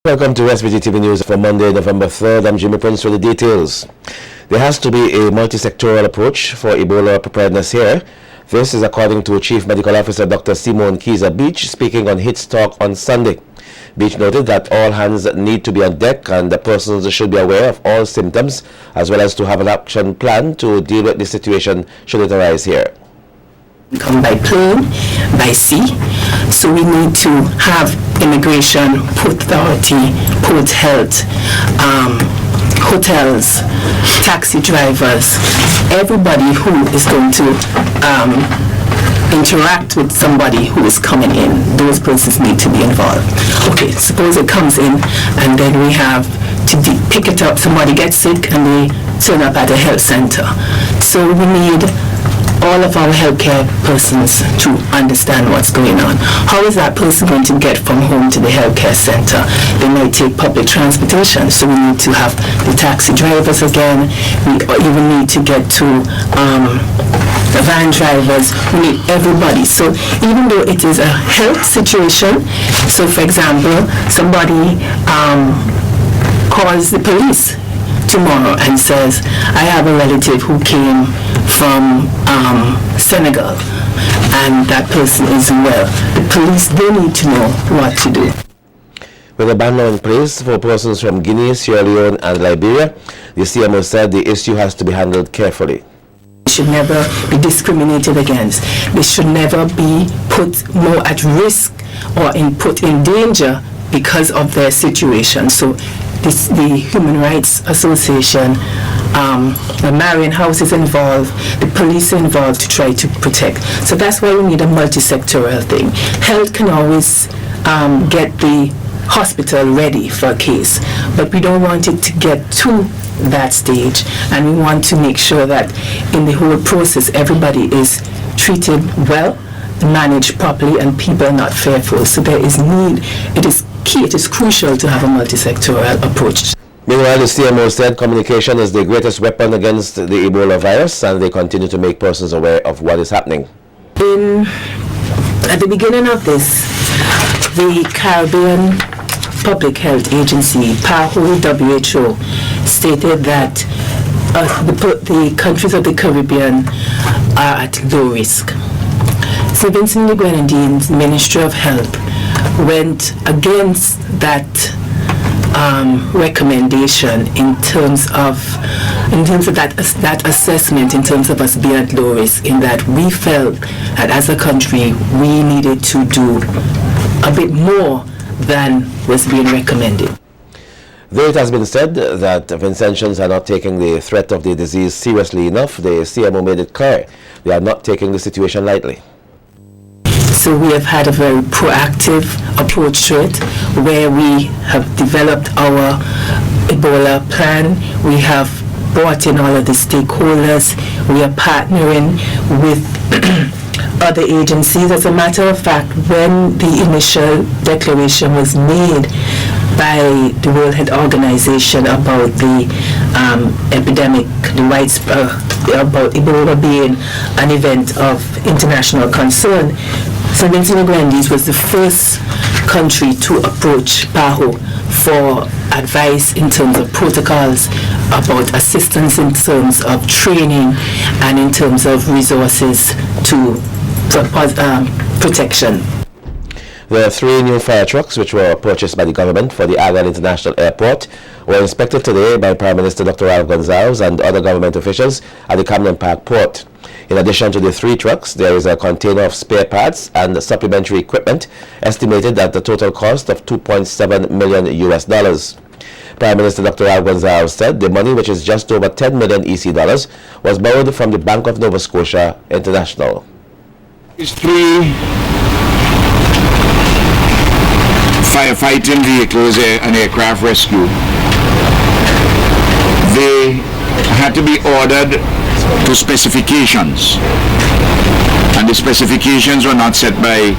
Welcome to SVG-TV News for Monday, November 3rd. I'm Jimmy Prince with the details. There has to be a multi-sectoral approach for Ebola preparedness here. This is according to Chief Medical Officer Dr. Simone Kiza Beach speaking on HIT's Talk on Sunday. Beach noted that all hands need to be on deck and the persons should be aware of all symptoms as well as to have an action plan to deal with the situation should it arise here. Come by plane, by sea, so we need to have immigration, port authority, port health, hotels, taxi drivers, everybody who is going to interact with somebody who is coming in. Those persons need to be involved. Okay, suppose it comes in and then we have to pick it up. Somebody gets sick and they turn up at a health center. So we need all of our healthcare persons to understand what's going on. How is that person going to get from home to the healthcare center? They might take public transportation, so we need to have the taxi drivers again. We even need to get to the van drivers. We need everybody. So even though it is a health situation, so for example, somebody calls the police tomorrow and says, I have a relative who came from Senegal and that person is well. The police, they need to know what to do. With a ban law in place for persons from Guinea, Sierra Leone and Liberia, the CMO said the issue has to be handled carefully. They should never be discriminated against. They should never be put more at risk or put in danger because of their situation. So the Human Rights Association, the Marion House is involved, the police are involved to try to protect. So that's why we need a multi-sectoral thing. Health can always get the hospital ready for a case, but we don't want it to get to that stage, and we want to make sure that in the whole process everybody is treated well, managed properly, and people are not fearful. So there is need, it is key, it is crucial to have a multi-sectoral approach. Meanwhile, the CMO said communication is the greatest weapon against the Ebola virus, and they continue to make persons aware of what is happening. At the beginning of this, the Caribbean Public Health Agency, PAHO, WHO, stated that the countries of the Caribbean are at low risk. St. Vincent and the Grenadines Ministry of Health went against that recommendation in terms of that assessment, in terms of us being at low risk, in that we felt that as a country we needed to do a bit more than was being recommended. Though it has been said that Vincentians are not taking the threat of the disease seriously enough, the CMO made it clear they are not taking the situation lightly. So we have had a very proactive approach to it, where we have developed our Ebola plan. We have brought in all of the stakeholders. We are partnering with other agencies. As a matter of fact, when the initial declaration was made by the World Health Organization about the epidemic, the widespread, about Ebola being an event of international concern, St. Vincent and the Grenadines was the first country to approach PAHO for advice in terms of protocols, about assistance in terms of training, and in terms of resources to protection. The 3 new fire trucks, which were purchased by the government for the Agan International Airport, were inspected today by Prime Minister Dr. Ralph Gonsalves and other government officials at the Camden Park Port. In addition to the 3 trucks, there is a container of spare parts and supplementary equipment estimated at the total cost of $2.7 million US. Prime Minister Dr. Ralph Gonsalves said the money, which is just over 10 million EC dollars, was borrowed from the Bank of Nova Scotia International. These 3 firefighting vehicles and aircraft rescue, they had to be ordered to specifications, and the specifications were not set by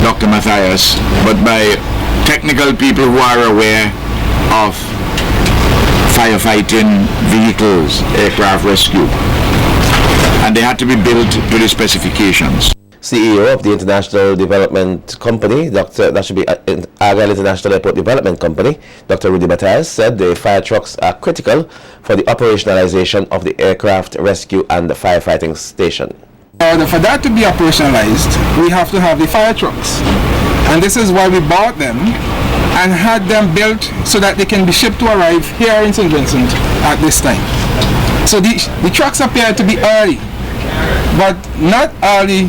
Dr. Matthias, but by technical people who are aware of firefighting vehicles, aircraft rescue, and they had to be built to the specifications. CEO of the International Development Company, Argyle International Airport Development Company, Dr. Rudy Matthias, said the fire trucks are critical for the operationalization of the aircraft rescue and the firefighting station. For that to be operationalized, we have to have the fire trucks. And this is why we bought them and had them built so that they can be shipped to arrive here in St. Vincent at this time. So the trucks appear to be early, but not early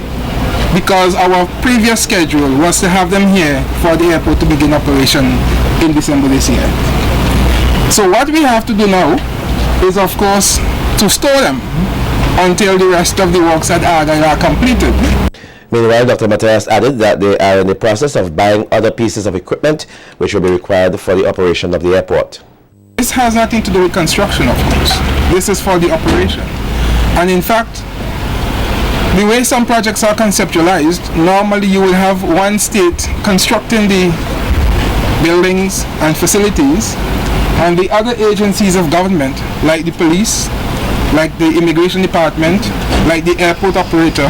because our previous schedule was to have them here for the airport to begin operation in December this year. So what we have to do now is, of course, to store them until the rest of the works at Argyle are completed. Meanwhile, Dr. Matthias added that they are in the process of buying other pieces of equipment which will be required for the operation of the airport. This has nothing to do with construction, of course. This is for the operation. And in fact, the way some projects are conceptualized, normally you will have one state constructing the buildings and facilities, and the other agencies of government, like the police, like the immigration department, like the airport operator,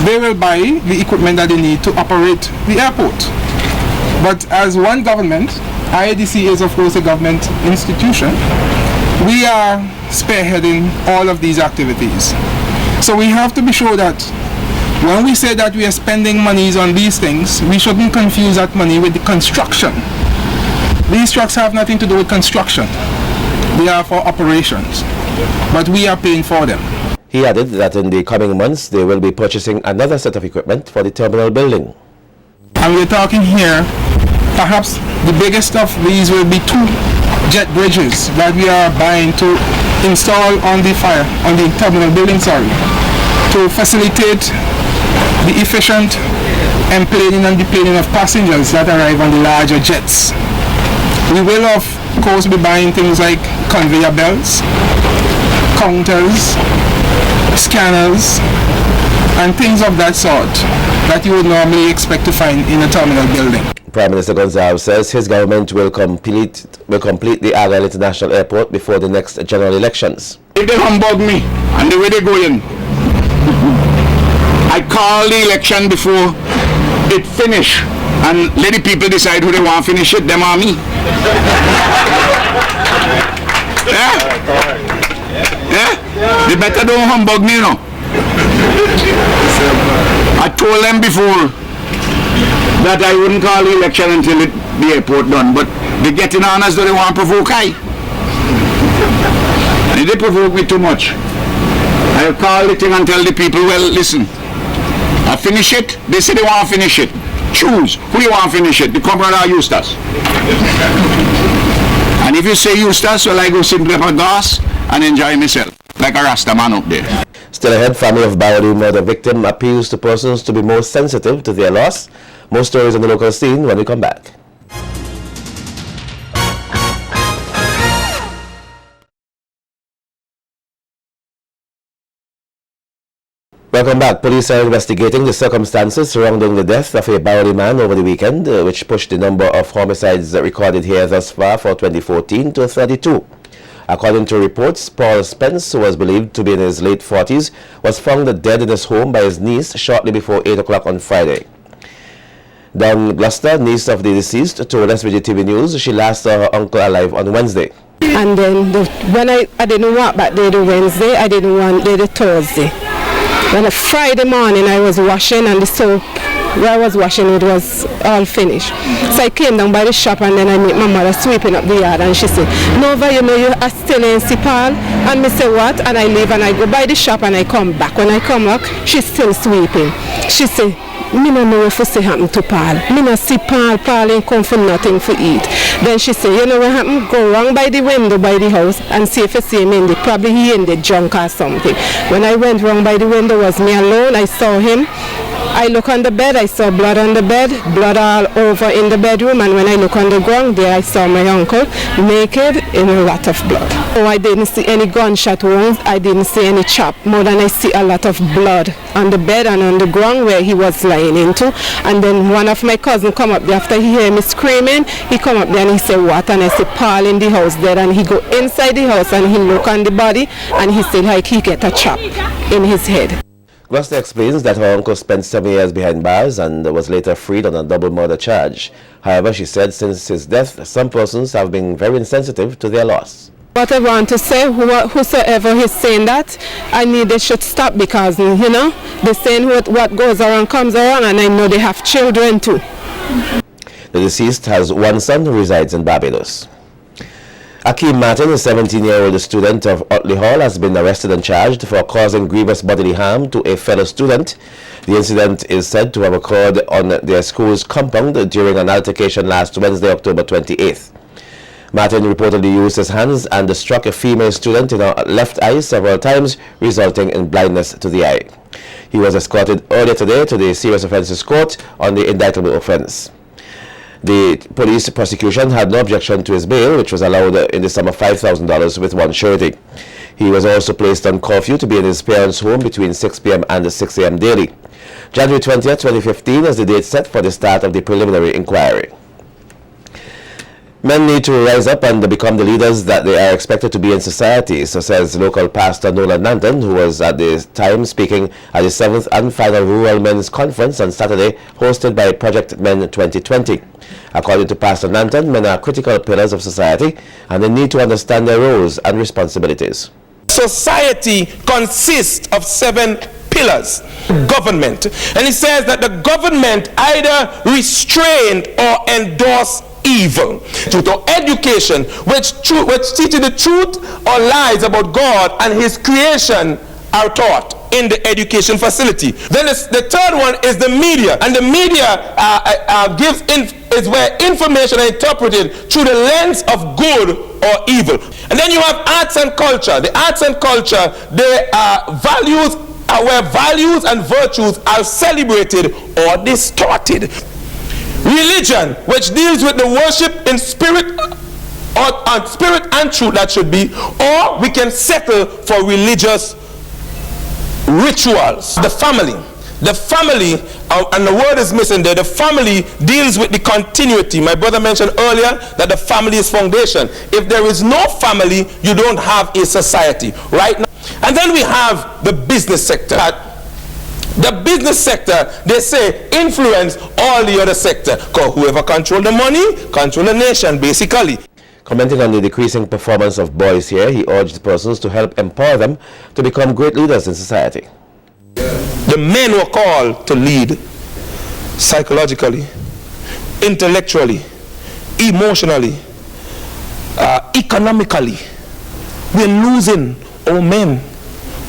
they will buy the equipment that they need to operate the airport. But as one government, IADC is of course a government institution, we are spearheading all of these activities. So we have to be sure that when we say that we are spending monies on these things, we shouldn't confuse that money with the construction. These trucks have nothing to do with construction. They are for operations, but we are paying for them. He added that in the coming months they will be purchasing another set of equipment for the terminal building. And we're talking here, perhaps the biggest of these will be 2 jet bridges that we are buying to install on the terminal building, to facilitate the efficient emplaning and deplaning of passengers that arrive on the larger jets. We will of course be buying things like conveyor belts, counters, scanners, and things of that sort that you would normally expect to find in a terminal building. Prime Minister Gonzalez says his government will complete the Argyle International Airport before the next general elections. If they humbug me and the way they go in, I call the election before it finish and let the people decide who they want to finish it, them or me. They better don't humbug me, you know. I told them before that I wouldn't call the election until the airport done, but they getting on as though they want to provoke I. And if they provoke me too much, I'll call the thing and tell the people, well, listen, I finish it, they say they want to finish it. Choose, who you want to finish it, the Comrade or Eustace? And if you say Eustace, well, I go simply up a gas and enjoy myself, like a Rasta man up there. Still ahead, family of Barody murder victim appeals to persons to be more sensitive to their loss. More stories on the local scene when we come back. Welcome back. Police are investigating the circumstances surrounding the death of a Barody man over the weekend, which pushed the number of homicides recorded here thus far for 2014 to 32. According to reports, Paul Spence, who was believed to be in his late 40s, was found dead in his home by his niece shortly before 8 o'clock on Friday. Dawn Gloucester, niece of the deceased, told SVG-TV News she last saw her uncle alive on Wednesday. And then when I didn't walk back there the Wednesday, I didn't want there the Thursday. When a Friday morning I was washing and the soap where I was washing it was all finished. So I came down by the shop and then I met my mother sweeping up the yard and she said, Nova, you know you are still in Paul? And me say what? And I leave and I go by the shop and I come back. When I come back, she's still sweeping. She said, me no know what say happen to Paul. Me no see Paul ain't come for nothing to eat. Then she said, you know what happened? Go round by the window by the house and see if you see him in the, probably he in the junk or something. When I went round by the window, was me alone. I saw him. I look on the bed, I saw blood on the bed, blood all over in the bedroom, and when I look on the ground there, I saw my uncle naked in a lot of blood. Oh, I didn't see any gunshot wounds, I didn't see any chop, more than I see a lot of blood on the bed and on the ground where he was lying into. And then one of my cousins come up there, after he heard me screaming, he come up there and he said, what? And I said, Paul in the house dead, and he go inside the house and he look on the body, and he said like he get a chop in his head. Gloucester explains that her uncle spent 7 years behind bars and was later freed on a double murder charge. However, she said since his death, some persons have been very insensitive to their loss. What I want to say, whosoever is saying that, they should stop because, they're saying what goes around comes around, and I know they have children too. The deceased has one son who resides in Barbados. Akeem Martin, a 17-year-old student of Utley Hall, has been arrested and charged for causing grievous bodily harm to a fellow student. The incident is said to have occurred on their school's compound during an altercation last Wednesday, October 28th. Martin reportedly used his hands and struck a female student in her left eye several times, resulting in blindness to the eye. He was escorted earlier today to the Serious Offences Court on the indictable offence. The police prosecution had no objection to his bail, which was allowed in the sum of $5,000 with one surety. He was also placed on curfew to be in his parents' home between 6 p.m. and 6 a.m. daily. January 20th, 2015 is the date set for the start of the preliminary inquiry. Men need to rise up and become the leaders that they are expected to be in society, so says local pastor Nolan Nanton, who was at the time speaking at the 7th and final Rural Men's Conference on Saturday, hosted by Project Men 2020. According to Pastor Nanton, men are critical pillars of society and they need to understand their roles and responsibilities. Society consists of 7 pillars. Government. And he says that the government either restrain or endorse evil. To education, which teaches the truth or lies about God and his creation are taught in the education facility. Then the third one is the media, and the media is where information is interpreted through the lens of good or evil. And then you have arts and culture. The arts and culture, they are values, where values and virtues are celebrated or distorted. Religion, which deals with the worship in spirit or spirit and truth, that should be, or we can settle for religious rituals. The family, and the word is missing there. The family deals with the continuity. My brother mentioned earlier that the family is foundation. If there is no family, you don't have a society, right? And then we have the business sector. The business sector, they say, influence all the other sector. Because whoever control the money, control the nation, basically. Commenting on the decreasing performance of boys here, he urged persons to help empower them to become great leaders in society. The men were called to lead psychologically, intellectually, emotionally, economically. We're losing our men.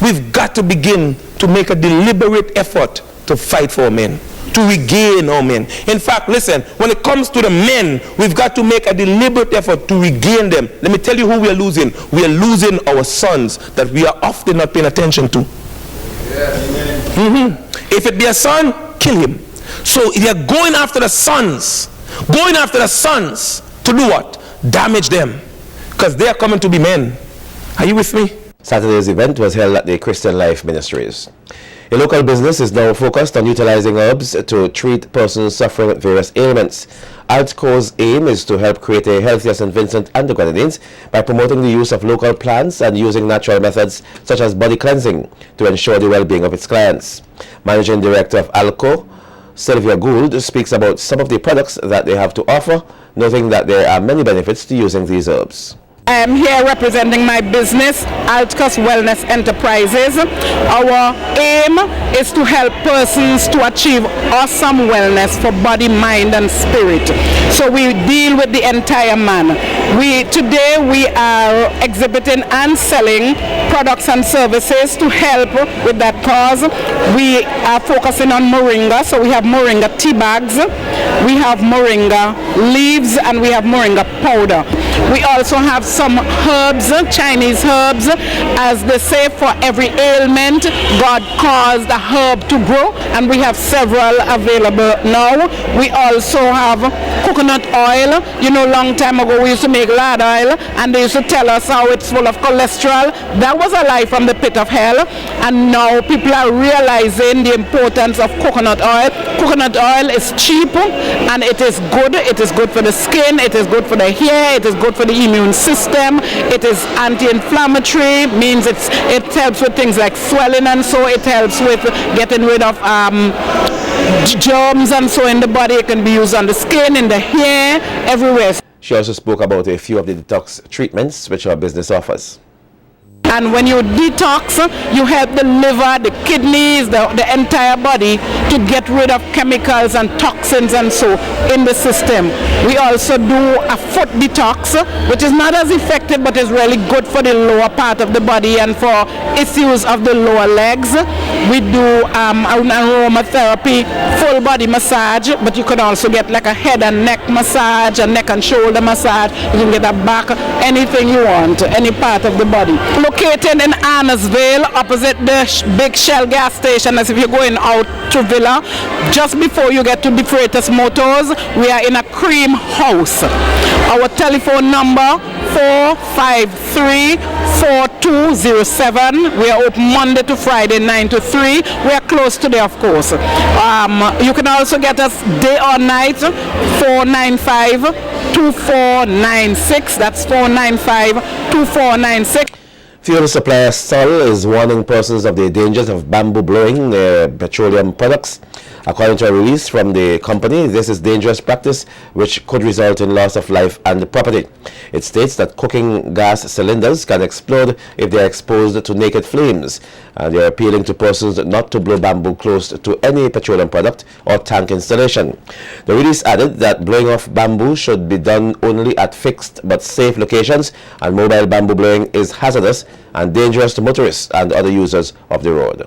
We've got to begin to make a deliberate effort to fight for men, to regain our men. In fact, listen, when it comes to the men, we've got to make a deliberate effort to regain them. Let me tell you who we are losing. We are losing our sons that we are often not paying attention to. If it be a son, kill him. So they are going after the sons. To do what? Damage them. Because they are coming to be men. Are you with me? Saturday's event was held at the Christian Life Ministries. A local business is now focused on utilizing herbs to treat persons suffering with various ailments. Altco's aim is to help create a healthier St. Vincent and the Grenadines by promoting the use of local plants and using natural methods such as body cleansing to ensure the well-being of its clients. Managing Director of Alco, Sylvia Gould, speaks about some of the products that they have to offer, noting that there are many benefits to using these herbs. I am here representing my business, Altcos Wellness Enterprises. Our aim is to help persons to achieve awesome wellness for body, mind, and spirit. So we deal with the entire man. Today we are exhibiting and selling products and services to help with that cause. We are focusing on moringa, so we have moringa tea bags, we have moringa leaves, and we have moringa powder. We also have some herbs, Chinese herbs, as they say, for every ailment, God caused a herb to grow, and we have several available now. We also have coconut oil. You know, long time ago we used to make lard oil, and they used to tell us how it's full of cholesterol. That was a lie from the pit of hell, and now people are realizing the importance of coconut oil. Coconut oil is cheap, and it is good. It is good for the skin, it is good for the hair, it is good for the immune system. system. It is anti-inflammatory, means it helps with things like swelling, and so it helps with getting rid of germs and so in the body. It can be used on the skin, in the hair, everywhere. She also spoke about a few of the detox treatments which our business offers. And when you detox, you help the liver, the kidneys, the entire body to get rid of chemicals and toxins and so in the system. We also do a foot detox, which is not as effective but is really good for the lower part of the body and for issues of the lower legs. We do an aromatherapy, full body massage, but you can also get like a head and neck massage, a neck and shoulder massage. You can get a back, anything you want, any part of the body. Located in Annesville, opposite the Big Shell gas station, as if you're going out to Villa, just before you get to De Freitas Motors, we are in a cream house. Our telephone number 453-4207. We are open Monday to Friday 9 to 3. We are closed today, of course. You can also get us day or night, 495-2496. That's 495-2496. Fuel supplier Sol is warning persons of the dangers of bamboo blowing petroleum products. According to a release from the company, this is dangerous practice which could result in loss of life and property. It states that cooking gas cylinders can explode if they are exposed to naked flames. They are appealing to persons not to blow bamboo close to any petroleum product or tank installation. The release added that blowing off bamboo should be done only at fixed but safe locations, and mobile bamboo blowing is hazardous and dangerous to motorists and other users of the road.